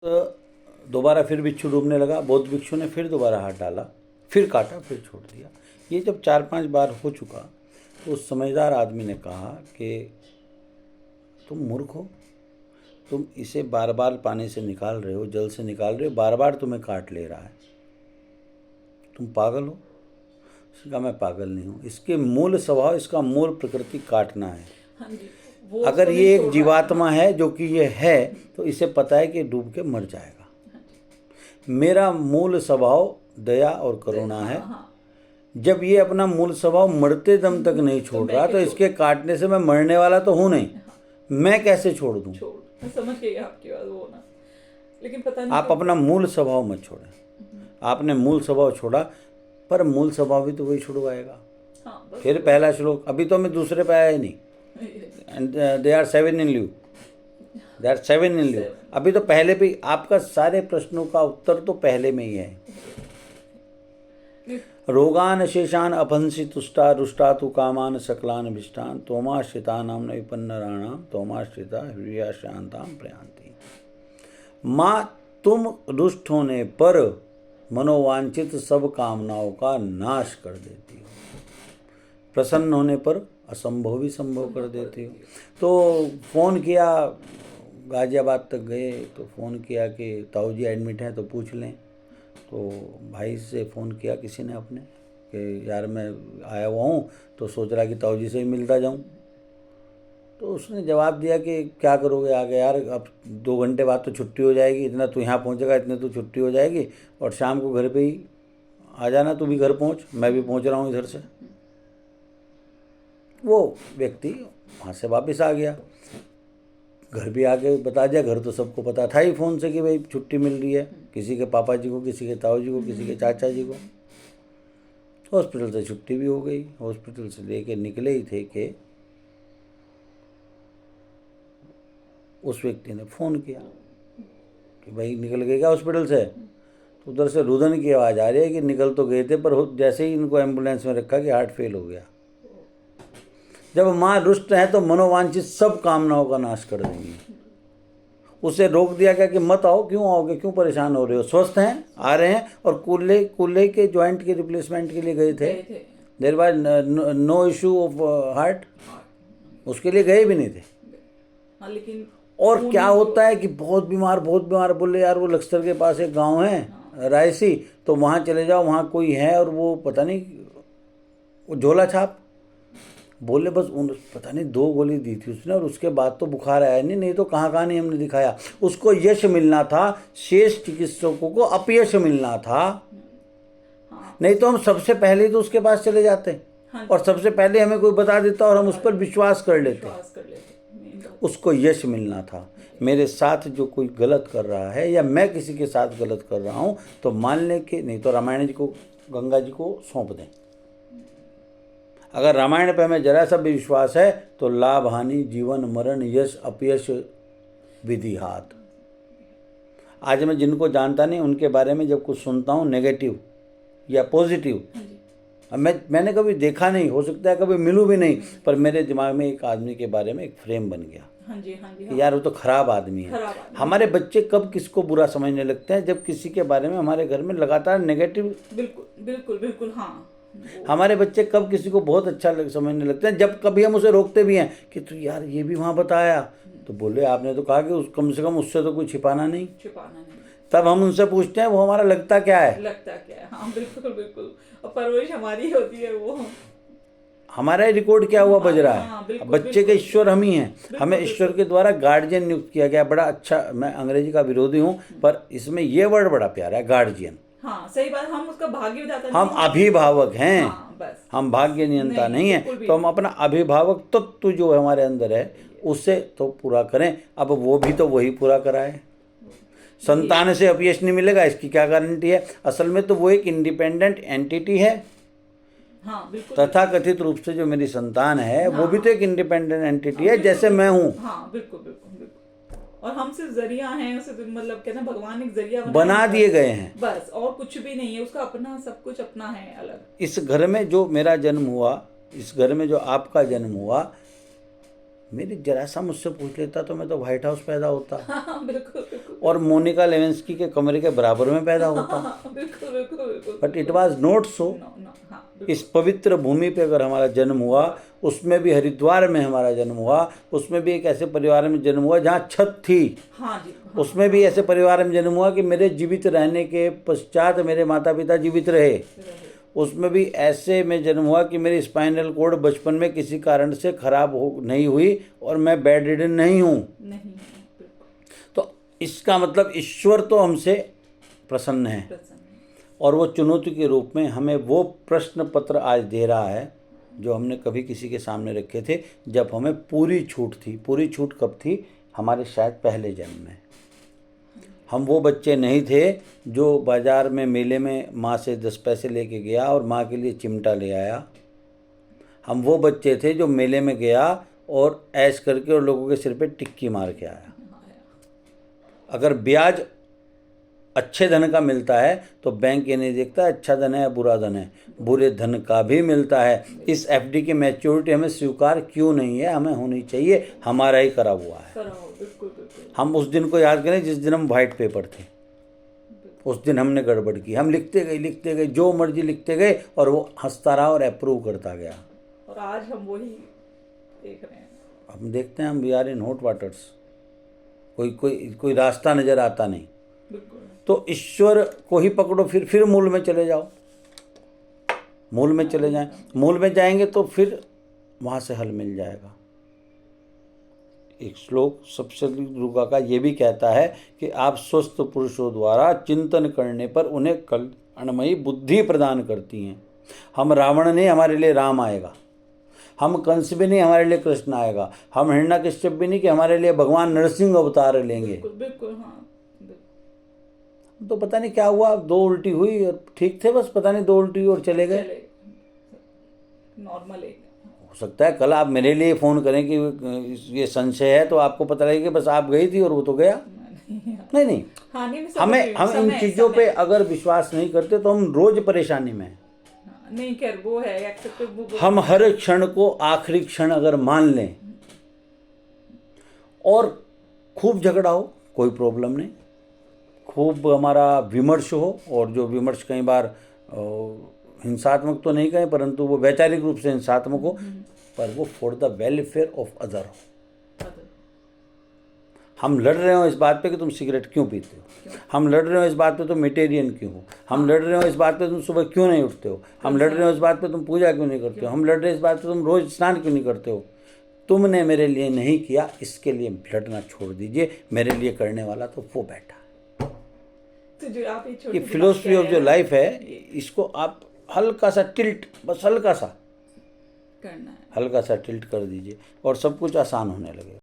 तो दोबारा फिर बिच्छू डूबने लगा। बौद्ध भिक्षु ने फिर दोबारा हाथ डाला, फिर काटा, फिर छोड़ दिया। ये जब 4-5 बार हो चुका तो उस समझदार आदमी ने कहा कि तुम मूर्ख हो, तुम इसे बार बार पानी से निकाल रहे हो, जल से निकाल रहे हो, बार बार तुम्हें काट ले रहा है, तुम पागल हो। उसने कहा मैं पागल नहीं हूँ, इसके मूल स्वभाव, इसका मूल प्रकृति काटना है। हाँ जी, वो अगर उसको ये नहीं एक छोड़ रहा है। जीवात्मा है जो कि ये है, तो इसे पता है कि डूब के मर जाएगा। मेरा मूल स्वभाव दया और करुणा है। हाँ, जब ये अपना मूल स्वभाव मरते दम तक नहीं छोड़ रहा, तो इसके काटने से मैं मरने वाला तो हूं नहीं, मैं कैसे छोड़ दूं। छोड़, मैं समझ गई आपकी बात, वो ना, लेकिन पता नहीं आप अपना मूल स्वभाव मत छोड़ें। आपने मूल स्वभाव छोड़ा, पर मूल स्वभाव भी तो वही छुड़वाएगा। हाँ, बस फिर पहला श्लोक, अभी तो मैं दूसरे पे आया ही नहीं। And they are 7 in lieu, they are 7 in lieu. अभी तो पहले पे आपका सारे प्रश्नों का उत्तर तो पहले में ही है। रोगान शेषान अपहंसी तुष्टा रुष्टा तु कामान सकलान भिष्टान तोमाश्रिता नाम न विपन्नराणाम तोमाश्रिता हृदया शांताम प्रयांति। माँ, तुम रुष्ट होने पर मनोवांछित सब कामनाओं का नाश कर देती हो, प्रसन्न होने पर असंभव भी संभव कर देती हो। तो फ़ोन किया, गाजियाबाद तक गए तो फ़ोन किया कि ताऊ जी एडमिट हैं तो पूछ लें। तो भाई से फ़ोन किया किसी ने अपने कि यार मैं आया हुआ हूँ, तो सोच रहा कि ताऊ जी से ही मिलता जाऊँ। तो उसने जवाब दिया कि क्या करोगे आगे यार, अब 2 घंटे बाद तो छुट्टी हो जाएगी, इतना तू यहाँ पहुँचेगा इतने तो छुट्टी हो जाएगी, और शाम को घर पे ही आ जाना, तू भी घर पहुँच, मैं भी पहुँच रहा हूँ इधर से। वो व्यक्ति वहाँ से वापस आ गया, घर भी आके बता दिया। घर तो सबको पता था ही फ़ोन से कि भाई छुट्टी मिल रही है, किसी के पापा जी को, किसी के ताऊ जी को, किसी के चाचा जी को। हॉस्पिटल से छुट्टी भी हो गई। हॉस्पिटल से लेके निकले ही थे कि उस व्यक्ति ने फ़ोन किया कि भाई निकल गए क्या हॉस्पिटल से। तो उधर से रुदन की आवाज़ आ रही है कि निकल तो गए थे, पर जैसे ही इनको एम्बुलेंस में रखा कि हार्ट फेल हो गया। जब माँ रुष्ट है तो मनोवांछित सब कामनाओं का नाश कर देंगी। उसे रोक दिया गया कि मत आओ, क्यों आओगे, क्यों परेशान हो रहे हो, स्वस्थ हैं, आ रहे हैं। और कूल्हे के जॉइंट के रिप्लेसमेंट के लिए गए थे, there was no issue of heart, उसके लिए गए भी नहीं थे। हाँ, लेकिन और क्या होता है कि बहुत बीमार बोले यार वो लक्सर के पास एक गांव है रायसी, तो वहाँ चले जाओ, वहाँ कोई है और वो पता नहीं वो झोला छाप बोले, बस उन पता नहीं 2 गोली दी थी उसने, और उसके बाद तो बुखार आया नहीं तो कहाँ नहीं हमने दिखाया। उसको यश मिलना था, शेष चिकित्सकों को अपयश मिलना था। नहीं तो हम सबसे पहले तो उसके पास चले जाते, और सबसे पहले हमें कोई बता देता और हम उस पर विश्वास कर लेते। उसको यश मिलना था। मेरे साथ जो कोई गलत कर रहा है या मैं किसी के साथ गलत कर रहा हूँ, तो मान लें कि नहीं तो रामायण जी को, गंगा जी को सौंप दें। अगर रामायण पे हमें जरा सा भी विश्वास है तो लाभ हानि जीवन मरण यश अपयश विधि हाथ। आज मैं जिनको जानता नहीं उनके बारे में जब कुछ सुनता हूँ नेगेटिव या पॉजिटिव, मैंने कभी देखा नहीं, हो सकता है कभी मिलूँ भी नहीं, पर मेरे दिमाग में एक आदमी के बारे में एक फ्रेम बन गया। हाँ जी, कि यार वो तो खराब आदमी है। हमारे बच्चे कब किसको बुरा समझने लगते हैं, जब किसी के बारे में हमारे घर में लगातार नेगेटिव। बिल्कुल हाँ। हमारे बच्चे कब किसी को बहुत अच्छा समझने लगते हैं, जब कभी हम उसे रोकते भी हैं कि तू यार ये भी वहाँ बताया, तो बोले आपने तो कहा कि कम से कम उससे तो कोई छिपाना नहीं। तब हम उनसे पूछते हैं वो हमारा लगता क्या है। हाँ, बिल्कुल। और परवरिश हमारी होती है, वो हमारा ही रिकॉर्ड क्या हुआ बज रहा है। बच्चे के ईश्वर हम ही हैं। हमें ईश्वर के द्वारा गार्जियन नियुक्त किया गया। बड़ा अच्छा, मैं अंग्रेजी का विरोधी हूँ, पर इसमें ये वर्ड बड़ा प्यारा है, गार्जियन। हाँ, सही बात। हम उसका भाग्यविधाता हम अभिभावक हैं। हाँ, बस। हम भाग्य नियंता नहीं है। तो हम अपना अभिभावक तत्व जो हमारे अंदर है उससे तो पूरा करें। अब वो भी तो वही पूरा कराए। संतान से अपयश नहीं मिलेगा इसकी क्या गारंटी है। असल में तो वो एक इंडिपेंडेंट एंटिटी है। हाँ, तथा कथित रूप से जो मेरी संतान है वो भी तो एक इंडिपेंडेंट एंटिटी है, जैसे मैं हूँ। हाँ, बिल्कुल। और हम सिर्फ जरिया हैं, उसे मतलब कहते हैं भगवान एक जरिया बना दिए गए हैं, बस, और कुछ भी नहीं है। उसका अपना सब कुछ अपना है अलग। इस घर में जो मेरा जन्म हुआ, इस घर में जो आपका जन्म हुआ, मेरी जरा सा मुझसे पूछ लेता तो मैं तो व्हाइट हाउस पैदा होता हाँ, बिल्कुल बिल्कुल और मोनिका लेविंस्की के कमरे के बराबर में पैदा होता। हाँ, बिल्कुल बिल्कुल बिल्कुल but it was not so. No no हाँ इस पवित्र भूमि पे अगर हमारा जन्म हुआ, उसमें भी हरिद्वार में हमारा जन्म हुआ, उसमें भी एक ऐसे परिवार में जन्म हुआ जहाँ छत थी, हाँ जी हाँ, उसमें भी ऐसे परिवार में जन्म हुआ कि मेरे जीवित रहने के पश्चात मेरे माता पिता जीवित रहे, रहे। उसमें भी ऐसे में जन्म हुआ कि मेरी स्पाइनल कोड बचपन में किसी कारण से खराब नहीं हुई और मैं बेड रिडन नहीं हूँ। नहीं बिल्कुल तो इसका मतलब ईश्वर तो हमसे प्रसन्न है प्रसन्न है। और वो चुनौती के रूप में हमें वो प्रश्न पत्र आज दे रहा है जो हमने कभी किसी के सामने रखे थे, जब हमें पूरी छूट थी। पूरी छूट कब थी? हमारे शायद पहले जन्म में। हम वो बच्चे नहीं थे जो बाज़ार में मेले में माँ से 10 पैसे लेके गया और माँ के लिए चिमटा ले आया। हम वो बच्चे थे जो मेले में गया और ऐश करके और लोगों के सिर पे टिक्की मार के आया। अगर ब्याज अच्छे धन का मिलता है तो बैंक ये नहीं देखता अच्छा धन है या बुरा धन है, बुरे धन का भी मिलता है। इस एफडी की मैच्योरिटी हमें स्वीकार क्यों नहीं है? हमें होनी चाहिए, हमारा ही करा हुआ है। कराओ बिल्कुल बिल्कुल हम उस दिन को याद करें जिस दिन हम वाइट पेपर थे। उस दिन हमने गड़बड़ की, हम लिखते गए जो मर्जी लिखते गए और वो हंसता रहा और अप्रूव करता गया। और आज हम वही देख रहे हैं। हम देखते हैं हम we are in hot waters, कोई रास्ता नज़र आता नहीं। बिल्कुल तो ईश्वर को ही पकड़ो, फिर मूल में चले जाओ, मूल में चले जाएं। मूल में जाएंगे तो फिर वहाँ से हल मिल जाएगा। एक श्लोक सप्तशती दुर्गा का ये भी कहता है कि आप स्वस्थ पुरुषों द्वारा चिंतन करने पर उन्हें कल्याणमयी बुद्धि प्रदान करती हैं। हम रावण नहीं, हमारे लिए राम आएगा। हम कंस भी नहीं, हमारे लिए कृष्ण आएगा। हम हिरण्यकश्यप भी नहीं कि हमारे लिए भगवान नरसिंह अवतार लेंगे। बिल्कुल बिल्कुल हाँ तो पता नहीं क्या हुआ, 2 उल्टी हुई और ठीक थे, बस पता नहीं 2 उल्टी हुई और चले गए। नॉर्मल है। हो सकता है कल आप मेरे लिए फ़ोन करें कि ये संशय है, तो आपको पता लगे कि बस आप गई थी और वो तो गया। नहीं हाँ, नहीं हमें हम इन चीज़ों पे अगर विश्वास नहीं करते तो हम रोज परेशानी में हैं। नहीं खैर वो है एक्सेप्टेबल। हम हर क्षण को आखिरी क्षण अगर मान लें और खूब झगड़ा हो कोई प्रॉब्लम नहीं, खूब हमारा विमर्श हो, और जो विमर्श कई बार हिंसात्मक तो नहीं कहें परंतु वो वैचारिक रूप से हिंसात्मक हो, पर वो for the welfare of other हो। हम लड़ रहे हो इस बात पे कि तुम सिगरेट क्यों पीते हो, हम लड़ रहे हो इस बात पे तुम वेजिटेरियन क्यों हो, हम लड़ रहे हो इस बात पे तुम सुबह क्यों नहीं उठते हो, हम लड़ रहे हो इस बात पे तुम पूजा क्यों नहीं करते हो, हम लड़ रहे हो इस बात पे तुम रोज स्नान क्यों नहीं करते हो। तुमने मेरे लिए नहीं किया, इसके लिए लड़ना छोड़ दीजिए, मेरे लिए करने वाला तो वो बैठा। तो जो आप ये फिलोसफी ऑफ जो लाइफ है, इसको आप हल्का सा टिल्ट, बस हल्का सा करना है, हल्का सा टिल्ट कर दीजिए और सब कुछ आसान होने लगेगा।